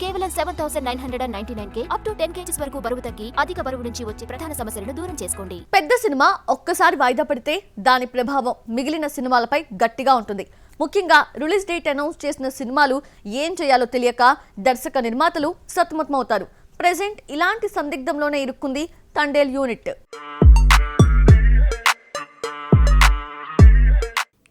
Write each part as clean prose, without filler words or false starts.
కేవలం 7,999K up to 10 kgs వరకు బరువు తగ్గి అధిక బరువు నుంచి వచ్చే ప్రధాన సమస్యలను దూరం చేసుకోండి. పెద్ద సినిమా ఒక్కసారి వాయిదా పడితే దాని ప్రభావం మిగిలిన సినిమాలపై గట్టిగా ఉంటుంది. ముఖ్యంగా రిలీజ్ డేట్ అనౌన్స్ చేసిన సినిమాలు ఏం చేయాలో తెలియక దర్శక నిర్మాతలు సతమతమవుతారు. ప్రెజెంట్ ఇలాంటి సందిగ్ధంలోనే ఇరుక్కుంది తండేల్ యూనిట్.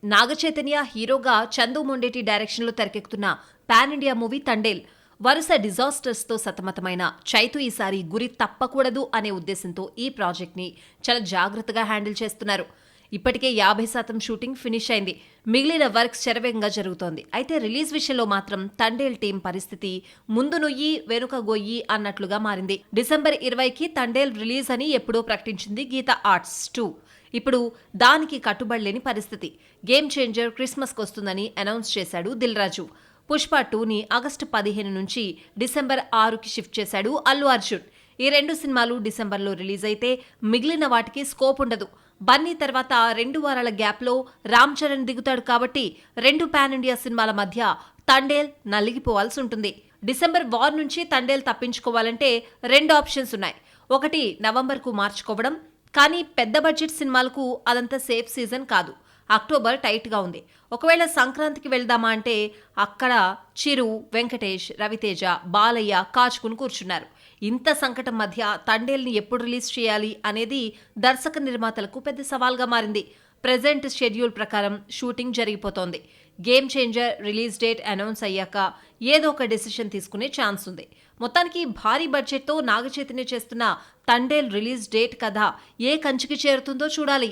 నాగచైతన్య హీరోగా చందు మొండేటి డైరెక్షన్లో తెరకెక్కుతున్న పాన్ ఇండియా మూవీ తండేల్ వరుస డిజాస్టర్స్తో సతమతమైన చైతు ఈసారి గురి తప్పకూడదు అనే ఉద్దేశంతో ఈ ప్రాజెక్ట్ని చాలా జాగ్రత్తగా హ్యాండిల్ చేస్తున్నారు. ఇప్పటికే 50% షూటింగ్ ఫినిష్ అయింది. మిగిలిన వర్క్స్ శరవేగంగా జరుగుతోంది. అయితే రిలీజ్ విషయంలో మాత్రం తండేల్ టీం పరిస్థితి ముందు నొయ్యి వెనుక గొయ్యి అన్నట్లుగా మారింది. డిసెంబర్ 20కి తండేల్ రిలీజ్ అని ఎప్పుడో ప్రకటించింది గీత ఆర్ట్స్ 2. ఇప్పుడు దానికి కట్టుబడలేని పరిస్థితి. గేమ్ చేంజర్ క్రిస్మస్కి వస్తుందని అనౌన్స్ చేశాడు దిల్ రాజు. పుష్ప 2ని ఆగస్టు 15 నుంచి డిసెంబర్ 6కి షిఫ్ట్ చేశాడు అల్లు అర్జున్. ఈ 2 సినిమాలు డిసెంబర్లో రిలీజ్ అయితే మిగిలిన వాటికి స్కోప్ ఉండదు. బన్నీ తర్వాత 2 వారాల గ్యాప్లో రామ్ చరణ్ దిగుతాడు కాబట్టి 2 పాన్ ఇండియా సినిమాల మధ్య తండేల్ నలిగిపోవాల్సి ఉంటుంది. డిసెంబర్ వార్ నుంచి తండేల్ తప్పించుకోవాలంటే 2 ఆప్షన్స్ ఉన్నాయి. ఒకటి నవంబర్కు మార్చుకోవడం, కానీ పెద్ద బడ్జెట్ సినిమాలకు అదంతా సేఫ్ సీజన్ కాదు. అక్టోబర్ టైట్గా ఉంది. ఒకవేళ సంక్రాంతికి వెళ్దామా అంటే అక్కడ చిరు, వెంకటేష్, రవితేజ, బాలయ్య కాచుకుని కూర్చున్నారు. ఇంత సంకటం మధ్య తండేల్ని ఎప్పుడు రిలీజ్ చేయాలి అనేది దర్శక నిర్మాతలకు పెద్ద సవాల్గా మారింది. ప్రెజెంట్ షెడ్యూల్ ప్రకారం షూటింగ్ జరిగిపోతోంది. Game Changer release date announce అయ్యాక ఏదో ఒక డెసిషన్ తీసుకునే ఛాన్స్ ఉంది. మొత్తానికి భారీ బడ్జెట్తో నాగచైతన్య చేస్తున్న తండేల్ రిలీజ్ డేట్ కథ ఏ కంచికి చేరుతుందో చూడాలి.